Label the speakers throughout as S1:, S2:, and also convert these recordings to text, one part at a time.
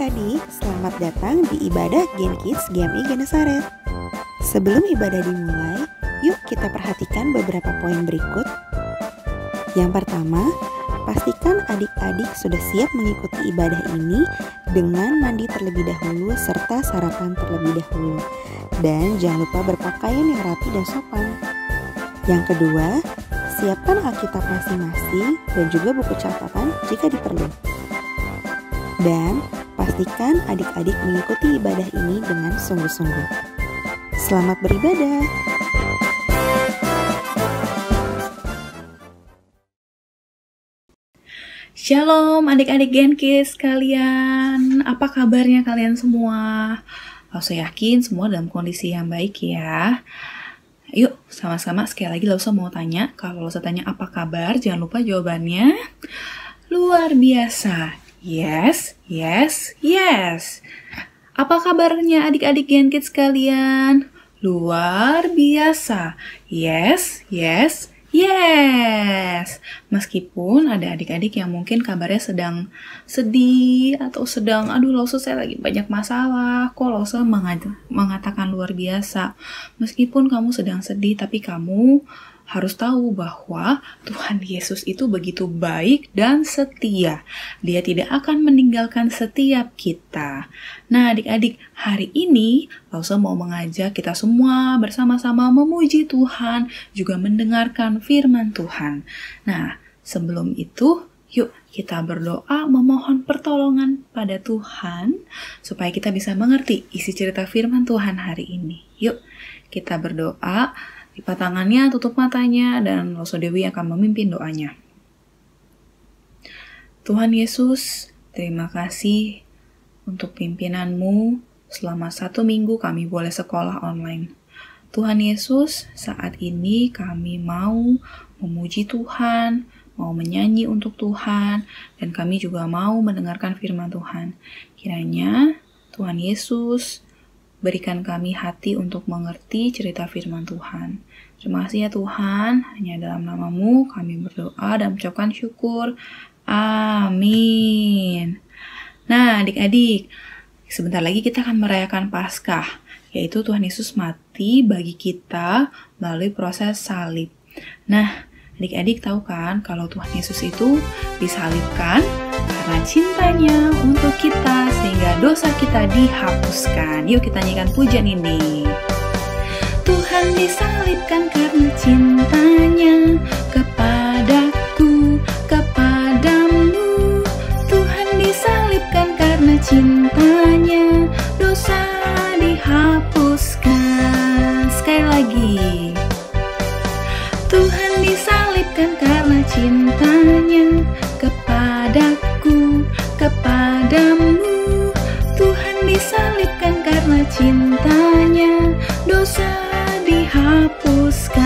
S1: adik-adik, selamat datang di ibadah Gen Kids GMI Genesaret. Sebelum ibadah dimulai, yuk kita perhatikan beberapa poin berikut. Yang pertama, pastikan adik-adik sudah siap mengikuti ibadah ini dengan mandi terlebih dahulu serta sarapan terlebih dahulu. Dan jangan lupa berpakaian yang rapi dan sopan. Yang kedua, siapkan Alkitab masing-masing dan juga buku catatan jika diperlukan. Dan pastikan adik-adik mengikuti ibadah ini dengan sungguh-sungguh. Selamat beribadah.
S2: Shalom adik-adik Gen Kids kalian. Apa kabarnya kalian semua? Saya yakin semua dalam kondisi yang baik ya. Yuk sama-sama sekali lagi Lausa mau tanya. Kalau Lausa tanya apa kabar, jangan lupa jawabannya luar biasa. Yes, yes, yes. Apa kabarnya adik-adik Gen Kids kalian? Luar biasa. Yes, yes, yes. Meskipun ada adik-adik yang mungkin kabarnya sedang sedih atau sedang, Lausa saya lagi banyak masalah. Kok Lausa mengatakan luar biasa? Meskipun kamu sedang sedih, tapi kamu harus tahu bahwa Tuhan Yesus itu begitu baik dan setia. Dia tidak akan meninggalkan setiap kita. Nah adik-adik, hari ini Lausa mau mengajak kita semua bersama-sama memuji Tuhan, juga mendengarkan firman Tuhan. Nah, sebelum itu, yuk kita berdoa memohon pertolongan pada Tuhan supaya kita bisa mengerti isi cerita firman Tuhan hari ini. Yuk kita berdoa. Lipat tangannya, tutup matanya, dan Lausa Dewi akan memimpin doanya. Tuhan Yesus, terima kasih untuk pimpinanmu selama 1 minggu kami boleh sekolah online. Tuhan Yesus, saat ini kami mau memuji Tuhan, mau menyanyi untuk Tuhan, dan kami juga mau mendengarkan firman Tuhan. Kiranya Tuhan Yesus berikan kami hati untuk mengerti cerita firman Tuhan. Terima kasih ya Tuhan, hanya dalam nama-Mu kami berdoa dan mengucapkan syukur. Amin. Nah adik-adik, sebentar lagi kita akan merayakan Paskah, yaitu Tuhan Yesus mati bagi kita melalui proses salib. Nah, adik-adik tahu kan kalau Tuhan Yesus itu disalibkan karena cintanya untuk kita sehingga dosa kita dihapuskan. Yuk kita nyanyikan pujian ini. Tuhan disalibkan karena cintanya kepadaku, kepadamu. Tuhan disalibkan karena cintanya, dosa dihapuskan. Sekali lagi. Tuhan disalibkan karena cintanya kepadaku, kepadamu. Tuhan disalibkan karena cintanya, dosa dihapuskan.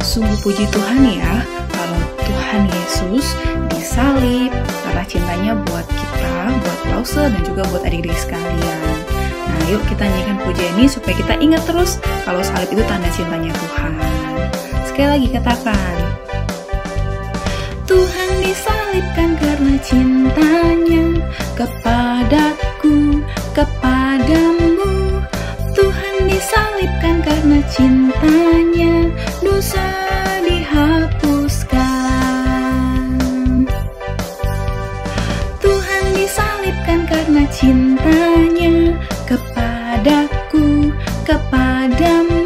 S2: Sungguh puji Tuhan ya, kalau Tuhan Yesus disalib karena cintanya buat kita, buat Lausa dan juga buat adik-adik sekalian. Nah yuk kita nyanyikan pujian ini supaya kita ingat terus kalau salib itu tanda cintanya Tuhan. Sekali lagi katakan. Tuhan disalibkan karena cintanya kepadaku, kepadamu. Tuhan disalibkan karena cintanya, dosa dihapuskan. Tuhan disalibkan karena cintanya kepadaku, kepadamu.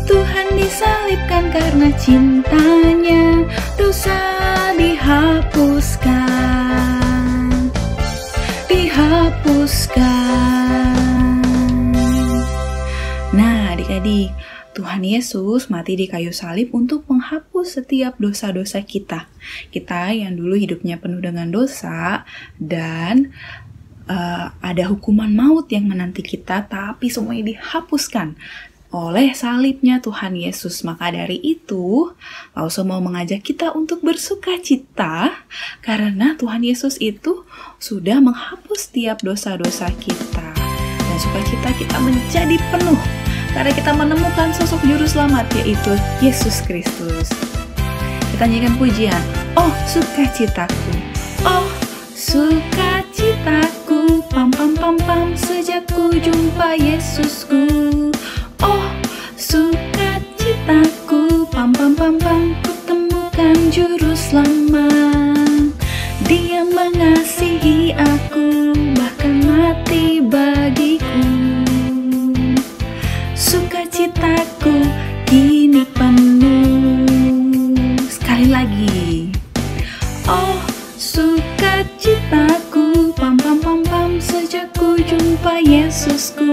S2: Tuhan disalibkan karena cintanya, dosa dihapuskan, dihapuskan. Nah adik-adik, Tuhan Yesus mati di kayu salib untuk menghapus setiap dosa-dosa kita. Kita yang dulu hidupnya penuh dengan dosa dan ada hukuman maut yang menanti kita, tapi semuanya dihapuskan oleh salibnya Tuhan Yesus. Maka dari itu, Lausa mau mengajak kita untuk bersuka cita karena Tuhan Yesus itu sudah menghapus setiap dosa-dosa kita. Dan sukacita kita menjadi penuh karena kita menemukan sosok juru selamat, yaitu Yesus Kristus. Kita nyanyikan pujian, oh sukacitaku, Oh, sukacitaku, pam pam pam pam, sejak ku jumpa Yesusku. Oh, sukacitaku, pam pam pam pam, ku temukan juru selamat. Dia mengasihi aku, bahkan mati bagiku. Sukacitaku kini penuh. Sekali lagi. Oh, sukacitaku, pam pam pam pam, sejak ku jumpa Yesusku.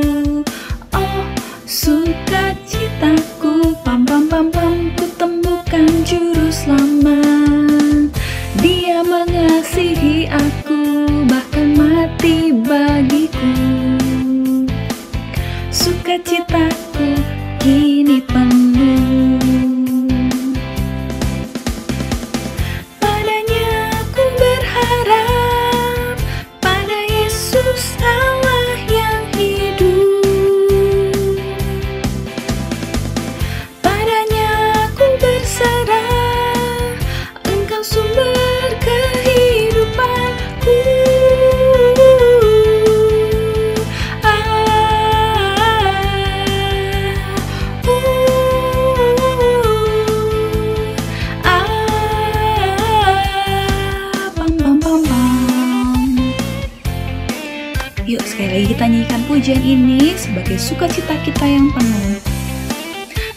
S2: Oh, sukacitaku, pam pam pam pam, ku temukan juru selamat. Dia mengasihi aku, bahkan mati bagiku. Sukacitaku kini penuh. Padanya ku berharap, pada Yesus Allah yang hidup. Padanya ku berserah, Engkau sumber kehidupanku. Yuk sekali lagi kita nyanyikan pujian ini sebagai sukacita kita yang penuh,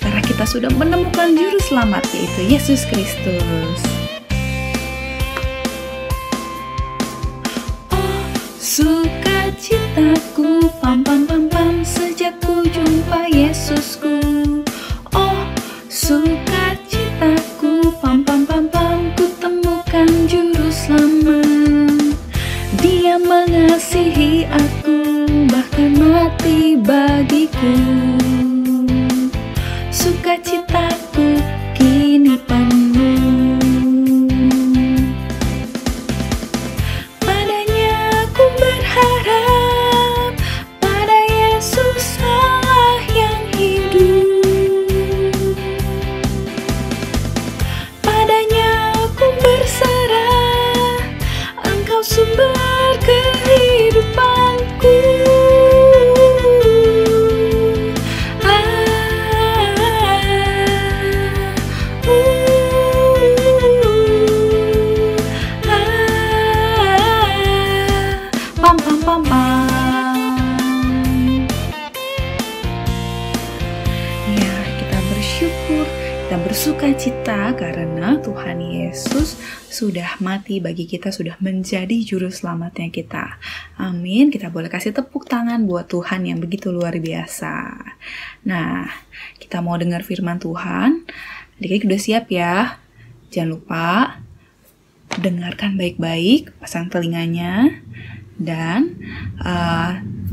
S2: karena kita sudah menemukan juru selamat, yaitu Yesus Kristus. Oh, sukacitaku, pam pam pam pam, sejak ku jumpa Yesusku. Oh, sukacitaku, pam pam pam pam, ku temukan juru selamat. Dia mengasihi aku, bahkan mati bagiku. Sukacitaku kini penuh. Padanya ku berharap, pada Yesus Allah yang hidup. Padanya ku berserah, Engkau sumber kehidupanku. Pam pam pam pam. Ya, kita bersyukur, kita bersuka cita karena Tuhan Yesus sudah mati bagi kita, sudah menjadi juru selamatnya kita. Amin. Kita boleh kasih tepuk tangan buat Tuhan yang begitu luar biasa. Nah, kita mau dengar firman Tuhan. Adik-adik udah siap ya? Jangan lupa dengarkan baik-baik, pasang telinganya. Dan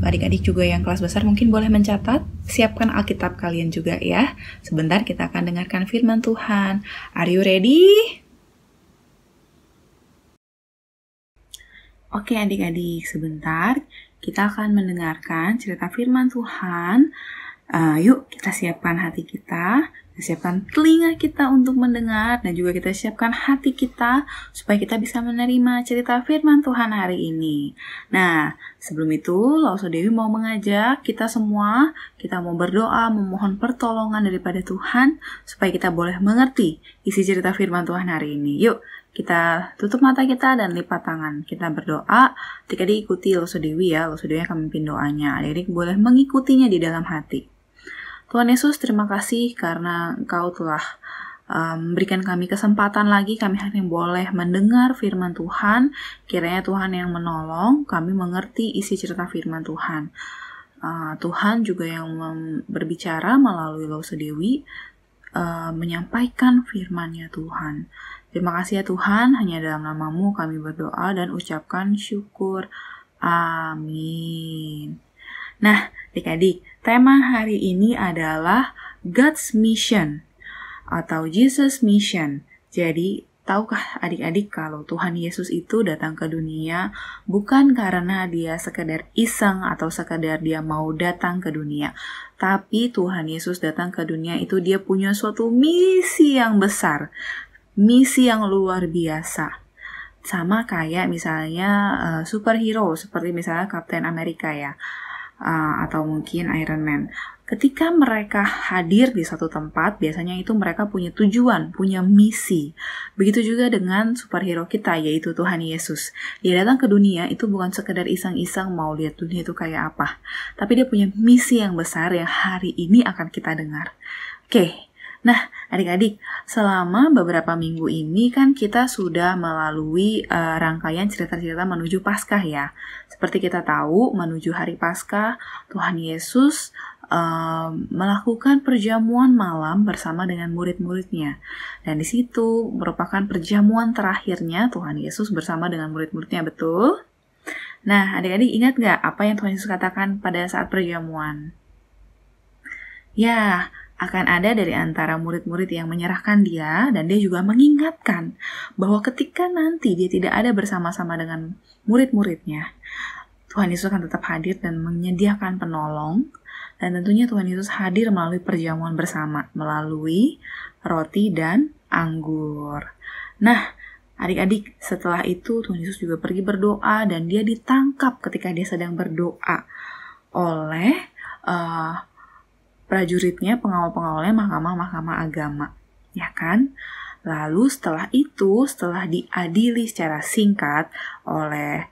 S2: adik-adik juga yang kelas besar mungkin boleh mencatat, siapkan Alkitab kalian juga ya. Sebentar kita akan dengarkan firman Tuhan. Are you ready? Oke adik-adik, sebentar kita akan mendengarkan cerita firman Tuhan. Yuk kita siapkan hati kita siapkan telinga kita untuk mendengar, dan juga kita siapkan hati kita supaya kita bisa menerima cerita firman Tuhan hari ini. Nah, sebelum itu, Lauso Dewi mau mengajak kita semua, kita mau berdoa, memohon pertolongan daripada Tuhan, supaya kita boleh mengerti isi cerita firman Tuhan hari ini. Yuk, kita tutup mata kita dan lipat tangan. Kita berdoa, adik-adik ikuti Lauso Dewi ya, Lauso Dewi akan memimpin doanya. Adik-adik boleh mengikutinya di dalam hati. Tuhan Yesus, terima kasih karena Engkau telah memberikan kami kesempatan lagi, kami hanya boleh mendengar firman Tuhan. Kiranya Tuhan yang menolong kami mengerti isi cerita firman Tuhan. Tuhan juga yang berbicara melalui Lauso Dewi, menyampaikan firman-Nya Tuhan. Terima kasih ya Tuhan, hanya dalam nama-Mu kami berdoa dan ucapkan syukur. Amin. Nah, adik-adik, tema hari ini adalah God's Mission atau Jesus Mission. Jadi, tahukah adik-adik kalau Tuhan Yesus itu datang ke dunia bukan karena dia sekedar iseng atau sekedar dia mau datang ke dunia. Tapi Tuhan Yesus datang ke dunia itu dia punya suatu misi yang besar, misi yang luar biasa. Sama kayak misalnya superhero seperti misalnya Captain America ya, atau mungkin Iron Man. Ketika mereka hadir di satu tempat, biasanya itu mereka punya tujuan, punya misi. Begitu juga dengan superhero kita, yaitu Tuhan Yesus. Dia datang ke dunia itu bukan sekedar iseng-iseng mau lihat dunia itu kayak apa, tapi dia punya misi yang besar yang hari ini akan kita dengar. Oke. Nah, adik-adik, selama beberapa minggu ini kan kita sudah melalui rangkaian cerita-cerita menuju Paskah ya. Seperti kita tahu, menuju hari Paskah, Tuhan Yesus melakukan perjamuan malam bersama dengan murid-muridnya. Dan di situ merupakan perjamuan terakhirnya Tuhan Yesus bersama dengan murid-muridnya, betul? Nah, adik-adik ingat gak apa yang Tuhan Yesus katakan pada saat perjamuan? Ya, akan ada dari antara murid-murid yang menyerahkan dia, dan dia juga mengingatkan bahwa ketika nanti dia tidak ada bersama-sama dengan murid-muridnya, Tuhan Yesus akan tetap hadir dan menyediakan penolong, dan tentunya Tuhan Yesus hadir melalui perjamuan bersama, melalui roti dan anggur. Nah, adik-adik, setelah itu Tuhan Yesus juga pergi berdoa, dan dia ditangkap ketika dia sedang berdoa oleh prajuritnya, pengawal-pengawalnya mahkamah agama, ya kan? Lalu setelah itu, setelah diadili secara singkat oleh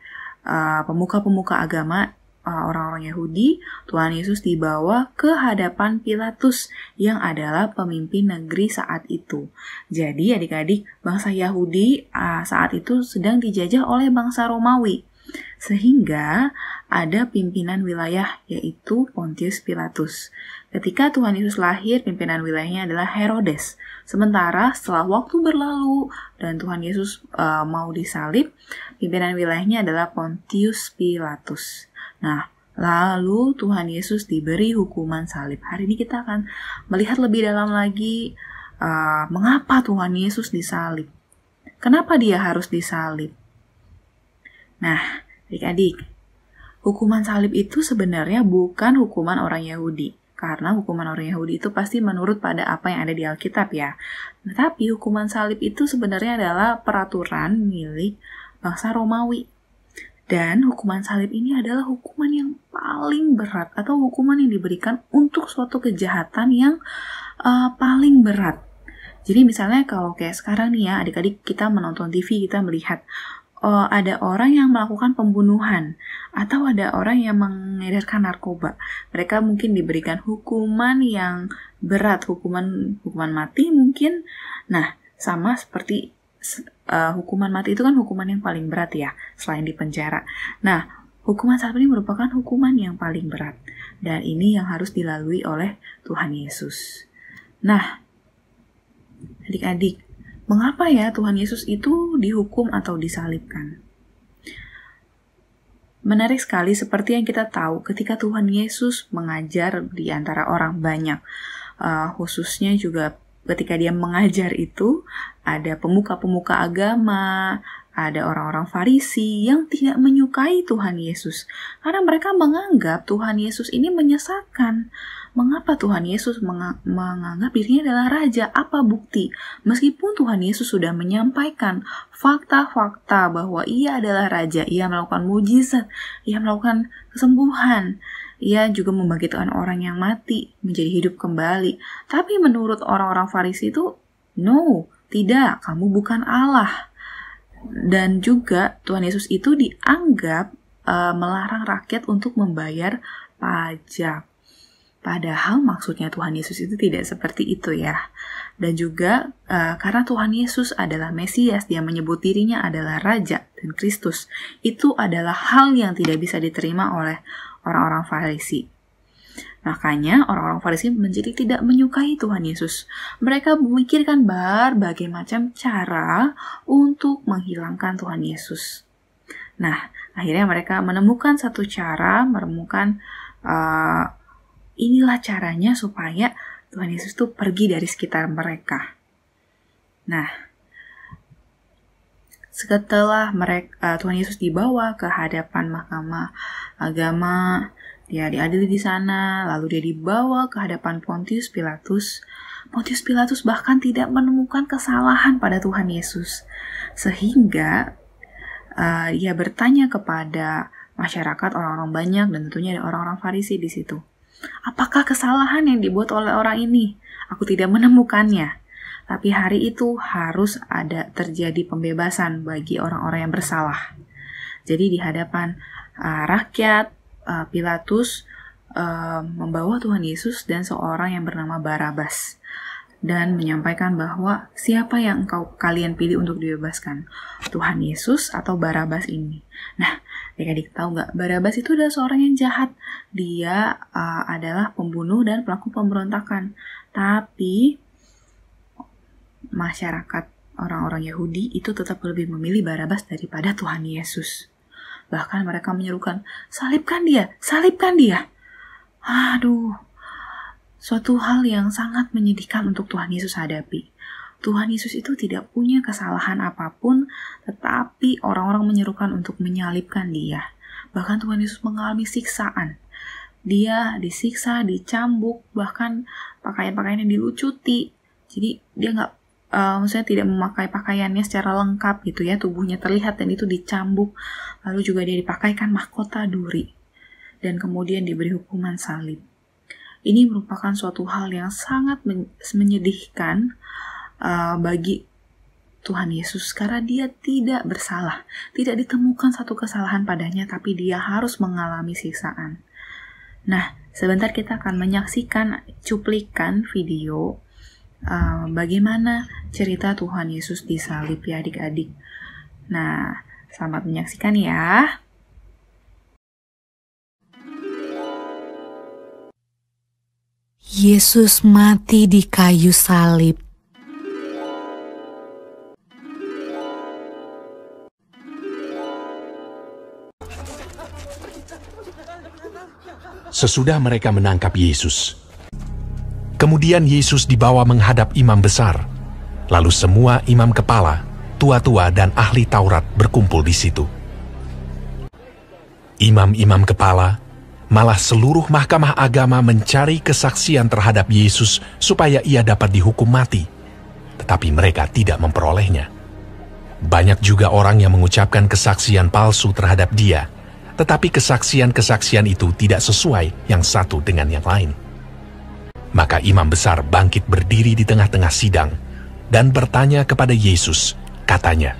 S2: pemuka-pemuka agama, orang-orang Yahudi, Tuhan Yesus dibawa ke hadapan Pilatus yang adalah pemimpin negeri saat itu. Jadi adik-adik, bangsa Yahudi saat itu sedang dijajah oleh bangsa Romawi. Sehingga ada pimpinan wilayah yaitu Pontius Pilatus. Ketika Tuhan Yesus lahir, pimpinan wilayahnya adalah Herodes. Sementara setelah waktu berlalu dan Tuhan Yesus mau disalib, pimpinan wilayahnya adalah Pontius Pilatus. Nah, lalu Tuhan Yesus diberi hukuman salib. Hari ini kita akan melihat lebih dalam lagi mengapa Tuhan Yesus disalib. Kenapa dia harus disalib? Nah, adik-adik, hukuman salib itu sebenarnya bukan hukuman orang Yahudi. Karena hukuman orang Yahudi itu pasti menurut pada apa yang ada di Alkitab ya. Tetapi hukuman salib itu sebenarnya adalah peraturan milik bangsa Romawi. Dan hukuman salib ini adalah hukuman yang paling berat atau hukuman yang diberikan untuk suatu kejahatan yang paling berat. Jadi misalnya kalau kayak sekarang nih ya, adik-adik kita menonton TV, kita melihat ada orang yang melakukan pembunuhan atau ada orang yang mengedarkan narkoba. Mereka mungkin diberikan hukuman yang berat, hukuman mati mungkin. Nah, sama seperti hukuman mati itu kan hukuman yang paling berat ya, selain di penjara. Nah, hukuman salib ini merupakan hukuman yang paling berat. Dan ini yang harus dilalui oleh Tuhan Yesus. Nah, adik-adik, mengapa ya Tuhan Yesus itu dihukum atau disalibkan? Menarik sekali seperti yang kita tahu ketika Tuhan Yesus mengajar di antara orang banyak. Khususnya juga ketika dia mengajar itu, ada pemuka-pemuka agama, ada orang-orang Farisi yang tidak menyukai Tuhan Yesus. Karena mereka menganggap Tuhan Yesus ini menyesatkan. Mengapa Tuhan Yesus menganggap dirinya adalah raja? Apa bukti? Meskipun Tuhan Yesus sudah menyampaikan fakta-fakta bahwa ia adalah raja, ia melakukan mujizat, ia melakukan kesembuhan, ia juga membangkitkan orang yang mati menjadi hidup kembali. Tapi menurut orang-orang Farisi itu, no, tidak, kamu bukan Allah. Dan juga Tuhan Yesus itu dianggap melarang rakyat untuk membayar pajak. Padahal maksudnya Tuhan Yesus itu tidak seperti itu ya. Dan juga karena Tuhan Yesus adalah Mesias, dia menyebut dirinya adalah Raja dan Kristus. Itu adalah hal yang tidak bisa diterima oleh orang-orang Farisi. Makanya orang-orang Farisi menjadi tidak menyukai Tuhan Yesus. Mereka memikirkan berbagai macam cara untuk menghilangkan Tuhan Yesus. Nah, akhirnya mereka menemukan satu cara, inilah caranya supaya Tuhan Yesus itu pergi dari sekitar mereka. Nah, setelah Tuhan Yesus dibawa ke hadapan mahkamah agama, dia diadili di sana, lalu dia dibawa ke hadapan Pontius Pilatus. Pontius Pilatus bahkan tidak menemukan kesalahan pada Tuhan Yesus. Sehingga Ia bertanya kepada masyarakat, orang-orang banyak, dan tentunya ada orang-orang Farisi di situ. Apakah kesalahan yang dibuat oleh orang ini? Aku tidak menemukannya. Tapi hari itu harus ada terjadi pembebasan bagi orang-orang yang bersalah. Jadi di hadapan rakyat, Pilatus membawa Tuhan Yesus dan seorang yang bernama Barabas dan menyampaikan bahwa siapa yang kalian pilih untuk dibebaskan, Tuhan Yesus atau Barabas ini. Nah, adik-adik tahu nggak? Barabas itu adalah seorang yang jahat. Dia adalah pembunuh dan pelaku pemberontakan. Tapi masyarakat orang-orang Yahudi itu tetap lebih memilih Barabas daripada Tuhan Yesus. Bahkan mereka menyerukan, salibkan dia, salibkan dia. Aduh, suatu hal yang sangat menyedihkan untuk Tuhan Yesus hadapi. Tuhan Yesus itu tidak punya kesalahan apapun, tetapi orang-orang menyerukan untuk menyalibkan dia. Bahkan Tuhan Yesus mengalami siksaan. Dia disiksa, dicambuk, bahkan pakaian-pakaiannya dilucuti. Jadi dia maksudnya tidak memakai pakaiannya secara lengkap gitu ya, tubuhnya terlihat dan itu dicambuk. Lalu juga dia dipakaikan mahkota duri dan kemudian diberi hukuman salib. Ini merupakan suatu hal yang sangat menyedihkan bagi Tuhan Yesus karena dia tidak bersalah. Tidak ditemukan satu kesalahan padanya, tapi dia harus mengalami siksaan. Nah, sebentar kita akan menyaksikan cuplikan video bagaimana cerita Tuhan Yesus disalib ya adik-adik. Nah, selamat menyaksikan ya.
S3: Yesus mati di kayu salib.
S4: Sesudah mereka menangkap Yesus, kemudian Yesus dibawa menghadap imam besar. Lalu semua imam kepala, tua-tua dan ahli Taurat berkumpul di situ. Imam-imam kepala, malah seluruh mahkamah agama mencari kesaksian terhadap Yesus supaya ia dapat dihukum mati. Tetapi mereka tidak memperolehnya. Banyak juga orang yang mengucapkan kesaksian palsu terhadap dia, tetapi kesaksian-kesaksian itu tidak sesuai yang satu dengan yang lain. Maka imam besar bangkit berdiri di tengah-tengah sidang dan bertanya kepada Yesus, katanya,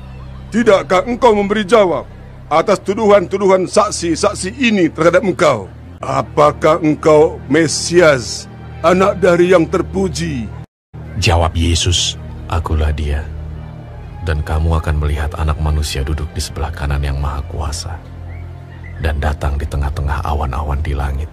S5: "Tidakkah engkau memberi jawab atas tuduhan-tuduhan saksi-saksi ini terhadap engkau? Apakah engkau Mesias, anak dari yang terpuji?"
S4: Jawab Yesus,
S6: "Akulah dia, dan kamu akan melihat Anak Manusia duduk di sebelah kanan yang Maha Kuasa, dan datang di tengah-tengah awan-awan di langit."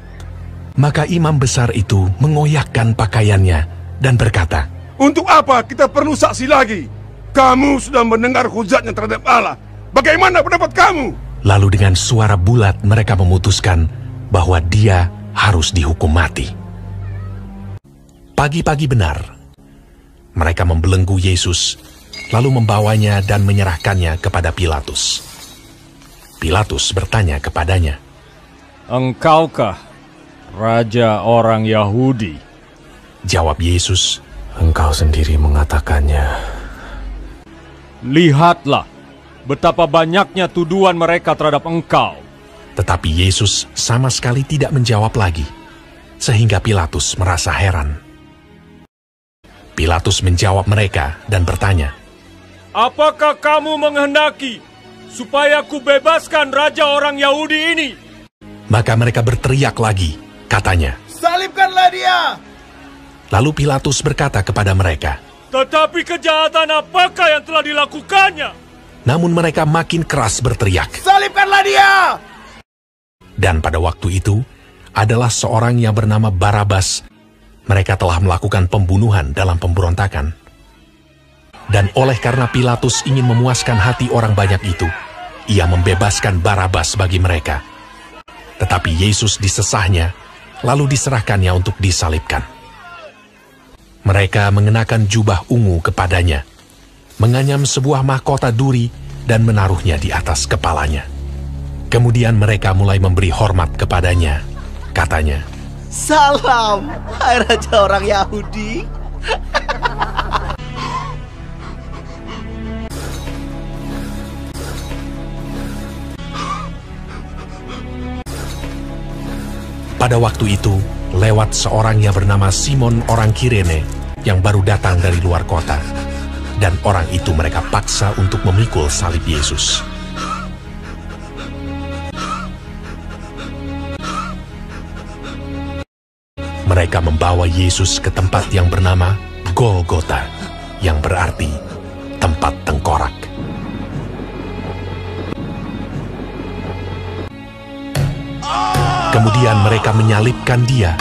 S4: Maka imam besar itu mengoyakkan pakaiannya dan berkata,
S5: "Untuk apa kita perlu saksi lagi? Kamu sudah mendengar hujatnya terhadap Allah. Bagaimana pendapat kamu?"
S4: Lalu dengan suara bulat mereka memutuskan bahwa dia harus dihukum mati. Pagi-pagi benar, mereka membelenggu Yesus, lalu membawanya dan menyerahkannya kepada Pilatus. Pilatus bertanya kepadanya,
S7: "Engkaukah Raja orang Yahudi?"
S4: Jawab Yesus,
S6: "Engkau sendiri mengatakannya."
S7: "Lihatlah betapa banyaknya tuduhan mereka terhadap engkau."
S4: Tetapi Yesus sama sekali tidak menjawab lagi, sehingga Pilatus merasa heran. Pilatus menjawab mereka dan bertanya,
S7: "Apakah kamu menghendaki supaya ku bebaskan Raja orang Yahudi ini?"
S4: Maka mereka berteriak lagi, katanya,
S5: "Salibkanlah dia!"
S4: Lalu Pilatus berkata kepada mereka,
S7: "Tetapi kejahatan apakah yang telah dilakukannya?"
S4: Namun mereka makin keras berteriak,
S5: "Salibkanlah dia!"
S4: Dan pada waktu itu, adalah seorang yang bernama Barabas. Mereka telah melakukan pembunuhan dalam pemberontakan. Dan oleh karena Pilatus ingin memuaskan hati orang banyak itu, ia membebaskan Barabas bagi mereka. Tetapi Yesus disesahnya, lalu diserahkannya untuk disalibkan. Mereka mengenakan jubah ungu kepadanya, menganyam sebuah mahkota duri dan menaruhnya di atas kepalanya. Kemudian mereka mulai memberi hormat kepadanya. Katanya,
S8: "Salam, hai Raja orang Yahudi."
S4: Pada waktu itu, lewat seorang yang bernama Simon orang Kirene yang baru datang dari luar kota. Dan orang itu mereka paksa untuk memikul salib Yesus. Mereka membawa Yesus ke tempat yang bernama Golgota, yang berarti tempat tengkorak. Kemudian mereka menyalibkan dia.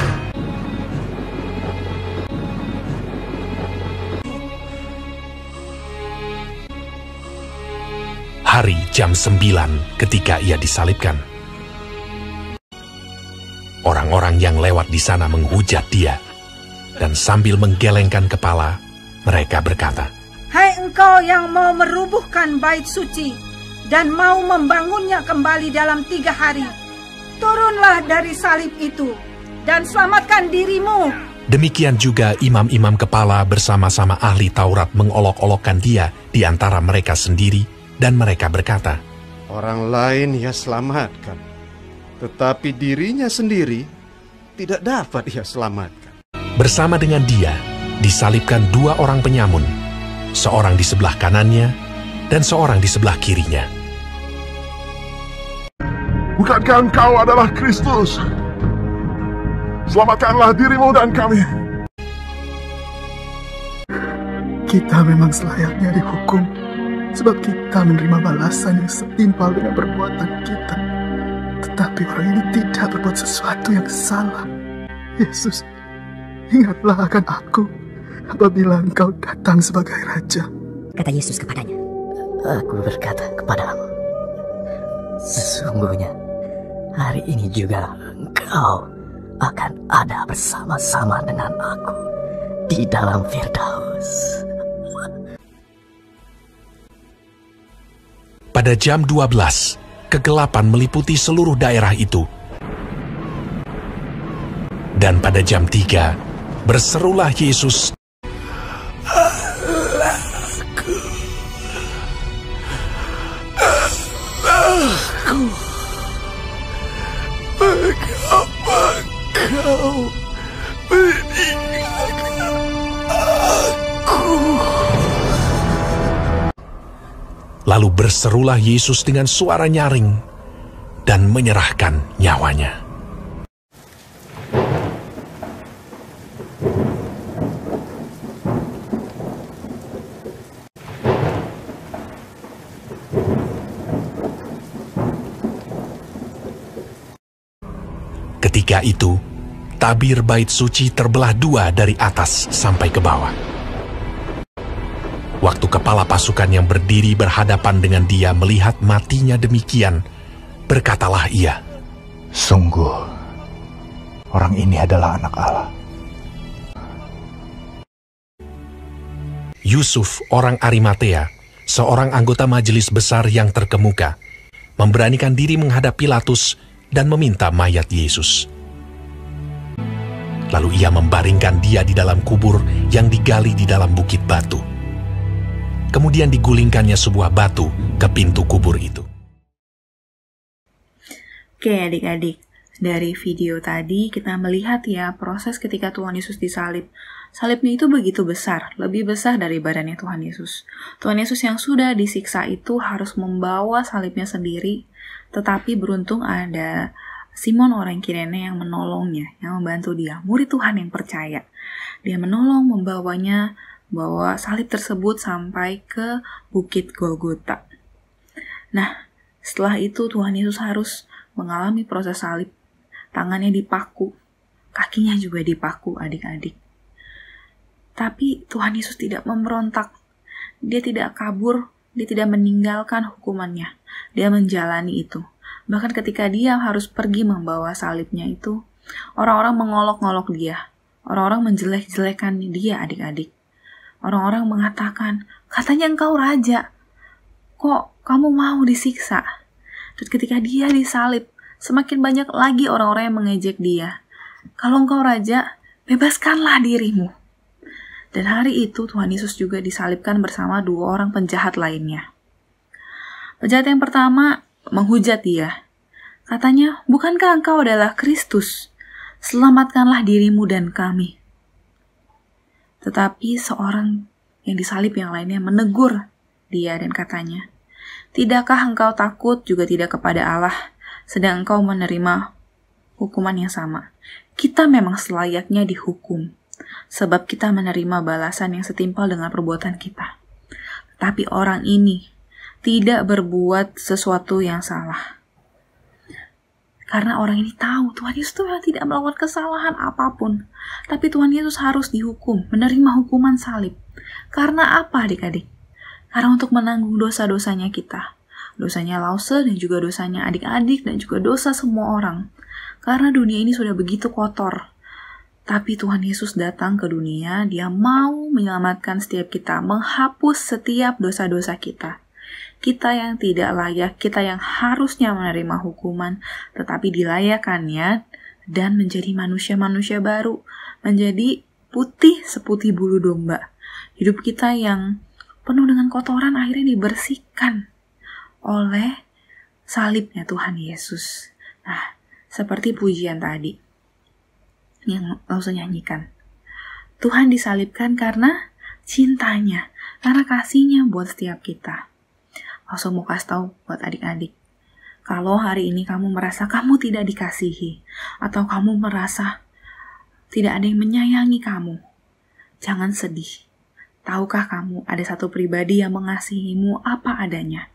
S4: Hari jam 9 ketika ia disalibkan. Orang-orang yang lewat di sana menghujat dia, dan sambil menggelengkan kepala, mereka berkata,
S9: "Hai engkau yang mau merubuhkan bait suci dan mau membangunnya kembali dalam 3 hari, turunlah dari salib itu dan selamatkan dirimu."
S4: Demikian juga imam-imam kepala bersama-sama ahli Taurat mengolok-olokkan dia di antara mereka sendiri, dan mereka berkata,
S10: "Orang lain ia selamatkan, tetapi dirinya sendiri tidak dapat ia selamatkan."
S4: Bersama dengan dia disalibkan 2 orang penyamun, seorang di sebelah kanannya dan seorang di sebelah kirinya.
S5: Bukankah engkau adalah Kristus? Selamatkanlah dirimu dan kami.
S11: Kita memang selayaknya dihukum, sebab kita menerima balasan yang setimpal dengan perbuatan kita. Tetapi orang ini tidak berbuat sesuatu yang salah. Yesus, ingatlah akan aku apabila engkau datang sebagai Raja.
S12: Kata Yesus kepadanya, "Aku berkata kepadamu, sesungguhnya hari ini juga engkau akan ada bersama-sama dengan aku di dalam Firdaus."
S4: Pada jam 12, kegelapan meliputi seluruh daerah itu. Dan pada jam 3, berserulah Yesus, "Allahku, Allahku, mengapa Kau meninggalkan aku?" Lalu berserulah Yesus dengan suara nyaring dan menyerahkan nyawanya. Ketika itu, tabir bait suci terbelah 2 dari atas sampai ke bawah. Waktu kepala pasukan yang berdiri berhadapan dengan dia melihat matinya demikian, berkatalah ia,
S13: "Sungguh, orang ini adalah anak Allah."
S4: Yusuf, orang Arimatea, seorang anggota majelis besar yang terkemuka, memberanikan diri menghadap Pilatus dan meminta mayat Yesus. Lalu ia membaringkan dia di dalam kubur yang digali di dalam bukit batu. Kemudian digulingkannya sebuah batu ke pintu kubur itu.
S2: Oke adik-adik, dari video tadi kita melihat ya proses ketika Tuhan Yesus disalib. Salibnya itu begitu besar, lebih besar dari badannya Tuhan Yesus. Tuhan Yesus yang sudah disiksa itu harus membawa salibnya sendiri, tetapi beruntung ada Simon orang Kirene yang menolongnya, yang membantu dia, murid Tuhan yang percaya. Dia menolong membawanya, bawa salib tersebut sampai ke Bukit Golgota. Nah, setelah itu Tuhan Yesus harus mengalami proses salib. Tangannya dipaku, kakinya juga dipaku adik-adik. Tapi Tuhan Yesus tidak memberontak. Dia tidak kabur, dia tidak meninggalkan hukumannya. Dia menjalani itu. Bahkan ketika dia harus pergi membawa salibnya itu, orang-orang mengolok-ngolok dia. Orang-orang menjelek-jelekan dia adik-adik. Orang-orang mengatakan, "Katanya engkau raja, kok kamu mau disiksa?" Dan ketika dia disalib, semakin banyak lagi orang-orang yang mengejek dia. "Kalau engkau raja, bebaskanlah dirimu." Dan hari itu Tuhan Yesus juga disalibkan bersama 2 orang penjahat lainnya. Penjahat yang pertama menghujat dia. Katanya, "Bukankah engkau adalah Kristus? selamatkanlah dirimu dan kami. Tetapi seorang yang disalib yang lainnya menegur dia dan katanya, tidakkah engkau takut juga tidak kepada Allah, sedang engkau menerima hukuman yang sama? Kita memang selayaknya dihukum, sebab kita menerima balasan yang setimpal dengan perbuatan kita. Tapi orang ini tidak berbuat sesuatu yang salah. Karena orang ini tahu Tuhan Yesus Tuhan tidak melakukan kesalahan apapun. Tapi Tuhan Yesus harus dihukum, menerima hukuman salib. Karena apa adik-adik? Karena untuk menanggung dosa-dosanya kita. Dosanya Lause dan juga dosanya adik-adik dan juga dosa semua orang. Karena dunia ini sudah begitu kotor. Tapi Tuhan Yesus datang ke dunia, Dia mau menyelamatkan setiap kita, menghapus setiap dosa-dosa kita. Kita yang tidak layak, kita yang harusnya menerima hukuman, tetapi dilayakkannya dan menjadi manusia-manusia baru, menjadi putih seputih bulu domba. Hidup kita yang penuh dengan kotoran akhirnya dibersihkan oleh salibnya Tuhan Yesus. Nah, seperti pujian tadi yang langsung nyanyikan. Tuhan disalibkan karena cintanya, karena kasihnya buat setiap kita. Langsung mau kasih tahu buat adik-adik. Kalau hari ini kamu merasa kamu tidak dikasihi, atau kamu merasa tidak ada yang menyayangi kamu, jangan sedih. Tahukah kamu ada satu pribadi yang mengasihimu apa adanya?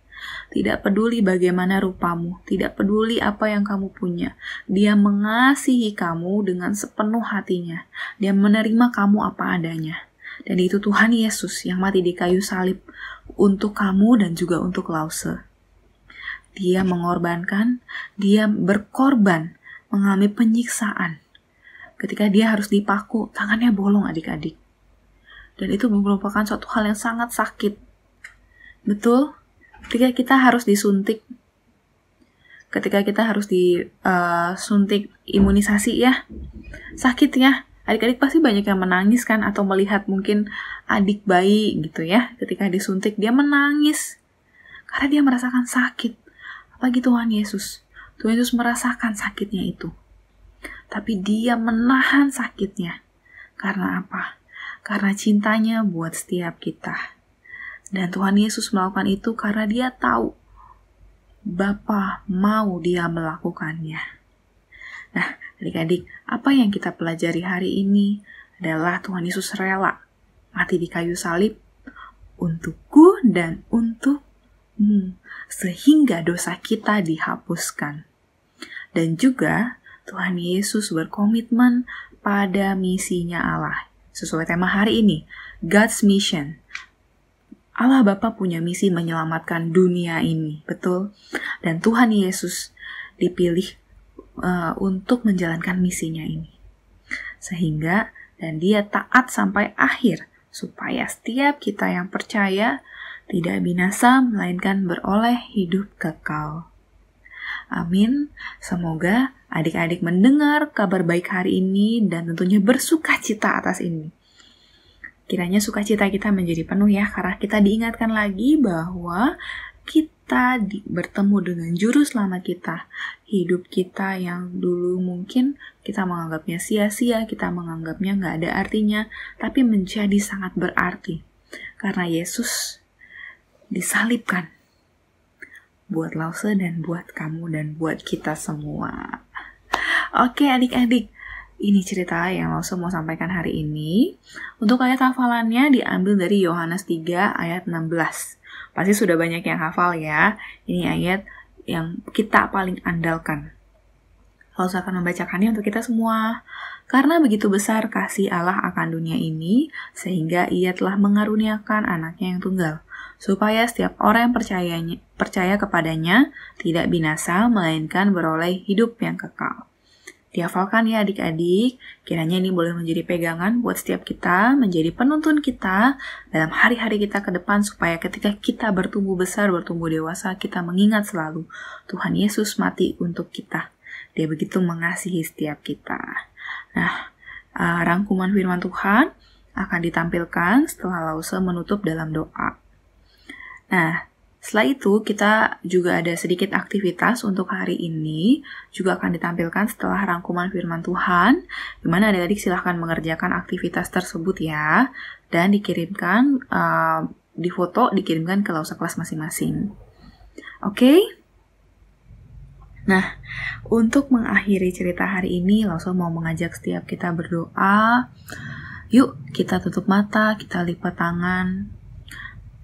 S2: Tidak peduli bagaimana rupamu, tidak peduli apa yang kamu punya. Dia mengasihi kamu dengan sepenuh hatinya. Dia menerima kamu apa adanya. Dan itu Tuhan Yesus yang mati di kayu salib untuk kamu dan juga untuk Lause. Dia mengorbankan, dia berkorban, mengalami penyiksaan. Ketika dia harus dipaku, tangannya bolong adik-adik. Dan itu merupakan suatu hal yang sangat sakit. Betul? Ketika kita harus disuntik, ketika kita harus disuntik imunisasi ya, sakit ya. Adik-adik pasti banyak yang menangis kan, atau melihat mungkin adik bayi gitu ya, ketika disuntik dia menangis karena dia merasakan sakit. Apalagi Tuhan Yesus. Tuhan Yesus merasakan sakitnya itu, tapi dia menahan sakitnya. Karena apa? Karena cintanya buat setiap kita. Dan Tuhan Yesus melakukan itu karena dia tahu Bapa mau dia melakukannya. Nah, adik-adik, apa yang kita pelajari hari ini adalah Tuhan Yesus rela mati di kayu salib untukku dan untukmu, sehingga dosa kita dihapuskan. Dan juga Tuhan Yesus berkomitmen pada misinya Allah. Sesuai tema hari ini, God's Mission. Allah Bapa punya misi menyelamatkan dunia ini, betul? Dan Tuhan Yesus dipilih untuk menjalankan misinya ini. Sehingga, dan dia taat sampai akhir, supaya setiap kita yang percaya tidak binasa, melainkan beroleh hidup kekal. Amin. Semoga adik-adik mendengar kabar baik hari ini dan tentunya bersuka cita atas ini. Kiranya sukacita kita menjadi penuh ya, karena kita diingatkan lagi bahwa kita bertemu dengan Juru Selamat kita. Hidup kita yang dulu mungkin kita menganggapnya sia-sia, kita menganggapnya nggak ada artinya, tapi menjadi sangat berarti. Karena Yesus disalibkan buat Lause dan buat kamu dan buat kita semua. Oke adik-adik, ini cerita yang Lause mau sampaikan hari ini. Untuk ayat hafalannya diambil dari Yohanes 3 ayat 16. Pasti sudah banyak yang hafal ya. Ini ayat yang kita paling andalkan. Lause akan membacakannya untuk kita semua. Karena begitu besar kasih Allah akan dunia ini, sehingga ia telah mengaruniakan anaknya yang tunggal, supaya setiap orang yang percaya kepadanya tidak binasa, melainkan beroleh hidup yang kekal. Dihafalkan ya adik-adik, kiranya ini boleh menjadi pegangan buat setiap kita, menjadi penuntun kita dalam hari-hari kita ke depan, supaya ketika kita bertumbuh besar, bertumbuh dewasa, kita mengingat selalu Tuhan Yesus mati untuk kita. Dia begitu mengasihi setiap kita. Nah, rangkuman firman Tuhan akan ditampilkan setelah Lause menutup dalam doa. Nah, Setelah itu kita juga ada sedikit aktivitas untuk hari ini, juga akan ditampilkan setelah rangkuman firman Tuhan, di mana adik-adik silahkan mengerjakan aktivitas tersebut ya, dan dikirimkan, dikirimkan ke lausa kelas masing-masing. Oke? Nah, untuk mengakhiri cerita hari ini, Lausa mau mengajak setiap kita berdoa. Yuk, kita tutup mata, kita lipat tangan.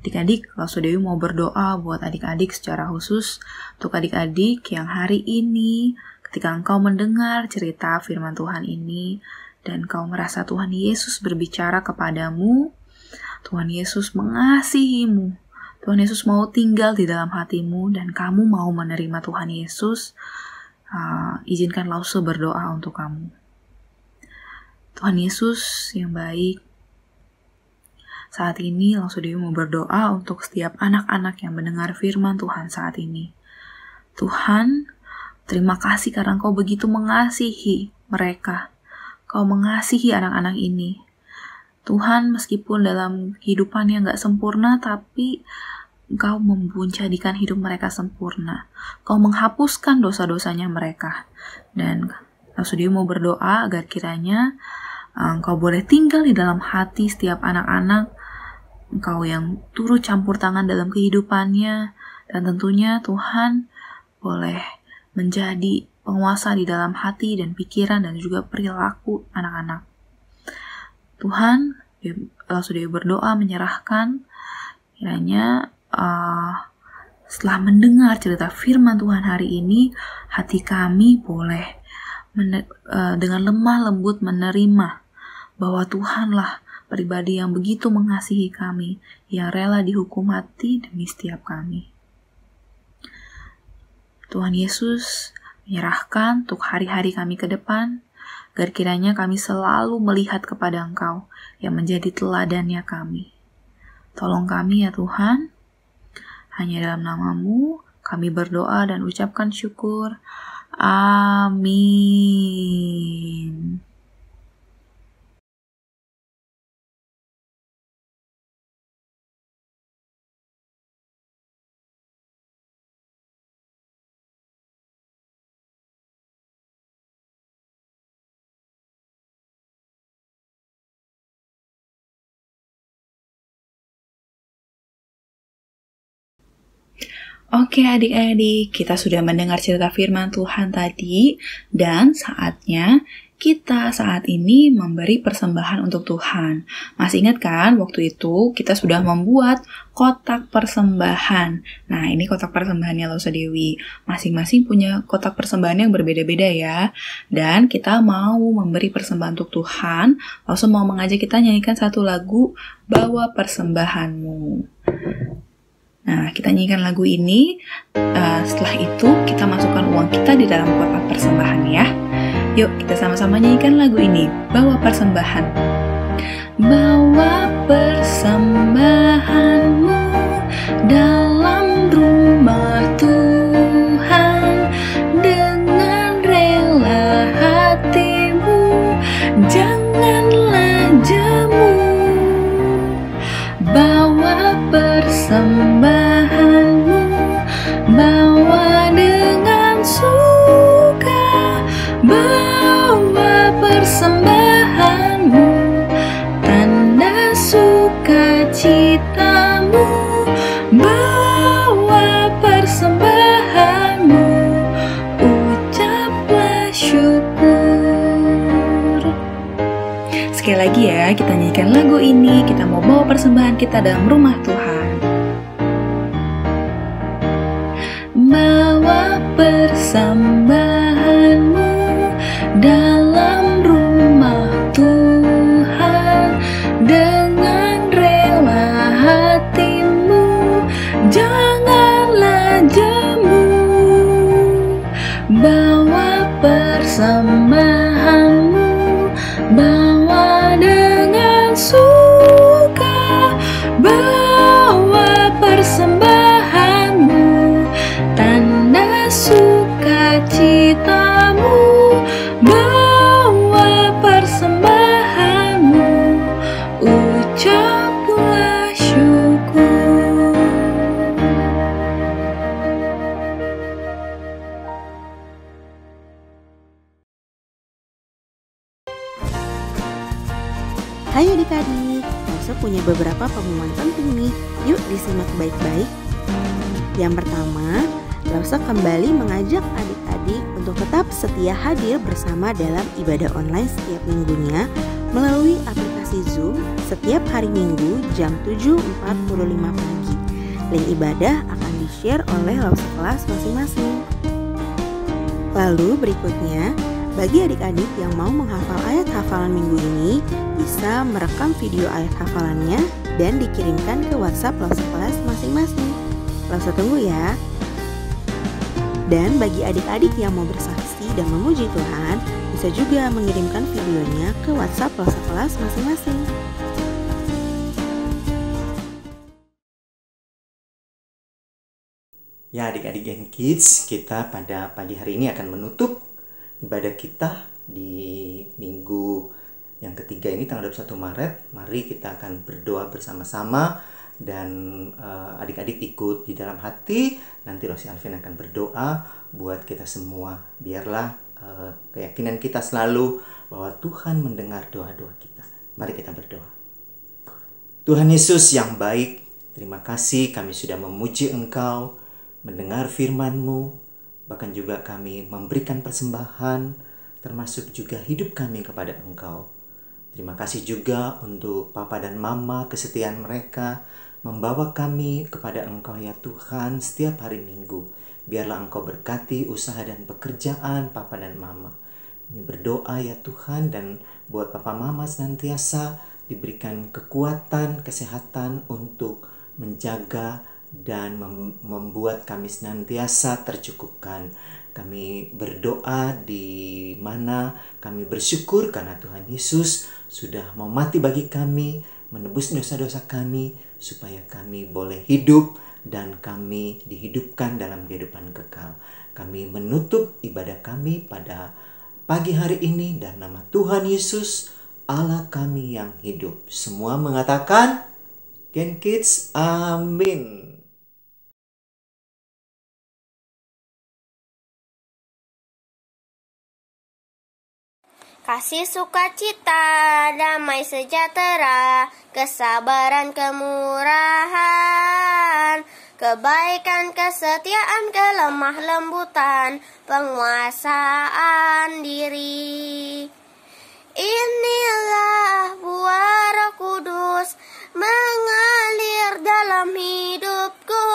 S2: Adik-adik, Lausa Dewi mau berdoa buat adik-adik secara khusus untuk adik-adik yang hari ini ketika engkau mendengar cerita firman Tuhan ini dan engkau merasa Tuhan Yesus berbicara kepadamu, Tuhan Yesus mengasihimu, Tuhan Yesus mau tinggal di dalam hatimu dan kamu mau menerima Tuhan Yesus, izinkan Lausa berdoa untuk kamu. Tuhan Yesus yang baik, saat ini Lausa Dewi mau berdoa untuk setiap anak-anak yang mendengar firman Tuhan saat ini. Tuhan, terima kasih karena Engkau begitu mengasihi mereka. Kau mengasihi anak-anak ini. Tuhan, meskipun dalam kehidupan yang gak sempurna, tapi Engkau menjadikan hidup mereka sempurna. Kau menghapuskan dosa-dosanya mereka. Dan Lausa Dewi mau berdoa agar kiranya Engkau boleh tinggal di dalam hati setiap anak-anak, Engkau yang turut campur tangan dalam kehidupannya, dan tentunya Tuhan boleh menjadi penguasa di dalam hati dan pikiran dan juga perilaku anak-anak. Tuhan, Lausa Dewi berdoa menyerahkan kiranya setelah mendengar cerita firman Tuhan hari ini, hati kami boleh dengan lemah lembut menerima bahwa Tuhanlah pribadi yang begitu mengasihi kami, yang rela dihukum mati demi setiap kami. Tuhan Yesus menyerahkan untuk hari-hari kami ke depan, agar kiranya kami selalu melihat kepada Engkau yang menjadi teladannya kami. Tolong kami ya Tuhan, hanya dalam nama-Mu kami berdoa dan ucapkan syukur. Amin. Oke adik-adik, kita sudah mendengar cerita firman Tuhan tadi, dan saatnya kita saat ini memberi persembahan untuk Tuhan. Masih ingat kan, waktu itu kita sudah membuat kotak persembahan. Nah, ini kotak persembahannya Lausa Dewi. Masing-masing punya kotak persembahan yang berbeda-beda ya. Dan kita mau memberi persembahan untuk Tuhan. Lausa mau mengajak kita nyanyikan satu lagu, Bawa Persembahanmu. Nah, kita nyanyikan lagu ini. Setelah itu, kita masukkan uang kita di dalam kotak persembahan ya. Yuk, kita sama-sama nyanyikan lagu ini. Bawa persembahan. Bawa persembahanmu dalam rumah Tuhan dengan rela hatimu. Janganlah jemu. Bawa persembahanmu, bawa dengan suka, bawa persembahanmu, tanda sukacitamu, bawa persembahanmu, ucaplah syukur. Sekali lagi ya, kita nyanyikan lagu ini, kita mau bawa persembahan kita dalam rumah Tuhan. Bawa persembahanmu dalam rumah Tuhan dengan rela hatimu, janganlah jemu. Bawa persembahanmu, bawa dengan suka, bawa persembahanmu, tanda sukacitamu, bawa persembahanmu, ucaplah syukur.
S1: Hai adik-adik, Lause punya beberapa pengumuman penting nih. Yuk disimak baik-baik. Yang pertama, Lause kembali mengajak adik-adik untuk tetap setia hadir bersama dalam ibadah online setiap minggunya melalui aplikasi Zoom setiap hari Minggu jam 7.45 pagi. Link ibadah akan di-share oleh Lause kelas masing-masing. Lalu berikutnya, bagi adik-adik yang mau menghafal ayat hafalan minggu ini, bisa merekam video ayat hafalannya dan dikirimkan ke WhatsApp Lause kelas masing-masing. Lause tunggu ya. Dan bagi adik-adik yang mau bersaksi dan memuji Tuhan, bisa juga mengirimkan videonya ke WhatsApp Lause kelas masing-masing.
S14: Ya adik-adik Gen Kids, kita pada pagi hari ini akan menutup ibadah kita di minggu yang ketiga ini tanggal 21 Maret. Mari kita akan berdoa bersama-sama dan adik-adik ikut di dalam hati. Nanti Rosi Alvin akan berdoa buat kita semua. Biarlah keyakinan kita selalu bahwa Tuhan mendengar doa-doa kita. Mari kita berdoa. Tuhan Yesus yang baik, terima kasih kami sudah memuji Engkau, mendengar firman-Mu, bahkan juga kami memberikan persembahan, termasuk juga hidup kami kepada Engkau. Terima kasih juga untuk Papa dan Mama, kesetiaan mereka membawa kami kepada Engkau ya Tuhan setiap hari Minggu. Biarlah Engkau berkati usaha dan pekerjaan Papa dan Mama. Kami berdoa ya Tuhan, dan buat Papa Mama senantiasa diberikan kekuatan, kesehatan untuk menjaga dan membuat kami senantiasa tercukupkan. Kami berdoa di mana kami bersyukur karena Tuhan Yesus sudah mau mati bagi kami, menebus dosa-dosa kami, supaya kami boleh hidup dan kami dihidupkan dalam kehidupan kekal. Kami menutup ibadah kami pada pagi hari ini dan nama Tuhan Yesus, Allah kami yang hidup. Semua mengatakan, Gen Kids, amin.
S15: Kasih sukacita, damai sejahtera, kesabaran, kemurahan, kebaikan, kesetiaan, kelemah lembutan, penguasaan diri. Inilah buah Roh Kudus mengalir dalam hidupku.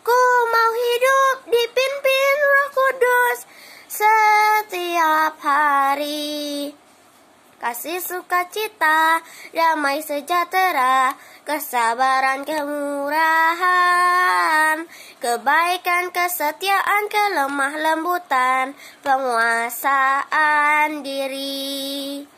S15: Ku mau hidup dipimpin Roh Kudus setiap hari. Kasih sukacita, damai sejahtera, kesabaran, kemurahan, kebaikan, kesetiaan, kelemah lembutan, penguasaan diri.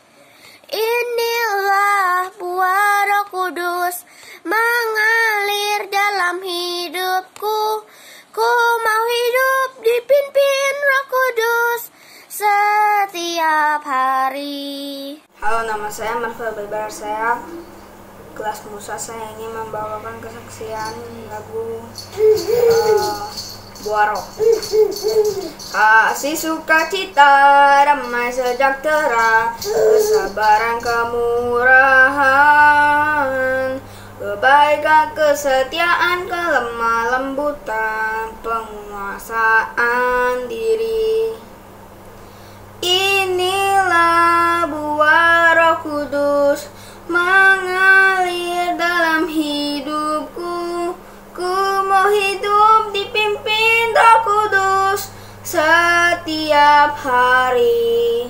S15: Inilah buah Roh Kudus mengalir dalam hidupku. Ku mau hidup dipimpin Roh Kudus setiap hari.
S16: Halo, nama saya Marvel Bebar. Saya kelas Musa. Saya ingin membawakan kesaksian lagu Buah Roh. Kasih sukacita, damai sejahtera, kesabaran, kemurahan, kebaikan, kesetiaan, kelemah lembutan, penguasaan diri. Inilah buah Roh Kudus mengalir dalam hidupku. Ku mau hidup dipimpin Roh Kudus setiap hari.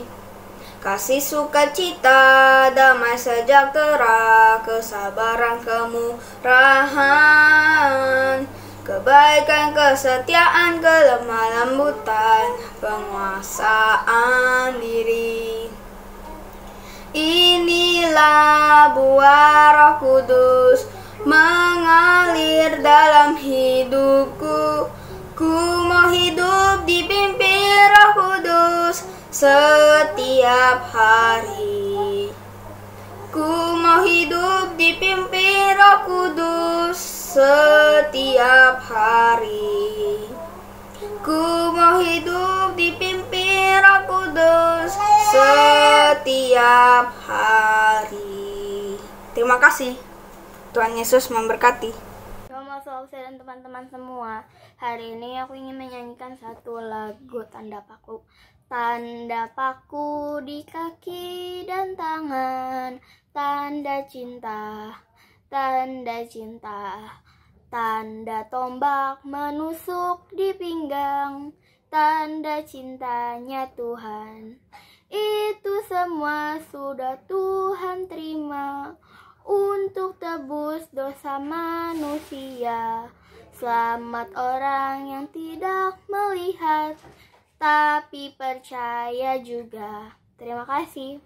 S16: Kasih sukacita, damai sejahtera, kesabaran, kemurahan, kebaikan, kesetiaan, kelemah lembutan, penguasaan diri. Inilah buah Roh Kudus mengalir dalam hidupku. Ku mau hidup dipimpin Roh Kudus setiap hari. Ku mau hidup dipimpin Roh Kudus setiap hari. Ku mau hidup dipimpin Roh Kudus setiap hari. Terima kasih. Tuhan Yesus memberkati.
S15: Shalom saudara dan teman-teman semua. Hari ini aku ingin menyanyikan satu lagu tanda paku. Tanda paku di kaki dan tangan, tanda cinta, tanda cinta. Tanda tombak menusuk di pinggang, tanda cintanya Tuhan. Itu semua sudah Tuhan terima untuk tebus dosa manusia. Selamat orang yang tidak melihat tapi percaya juga. Terima kasih.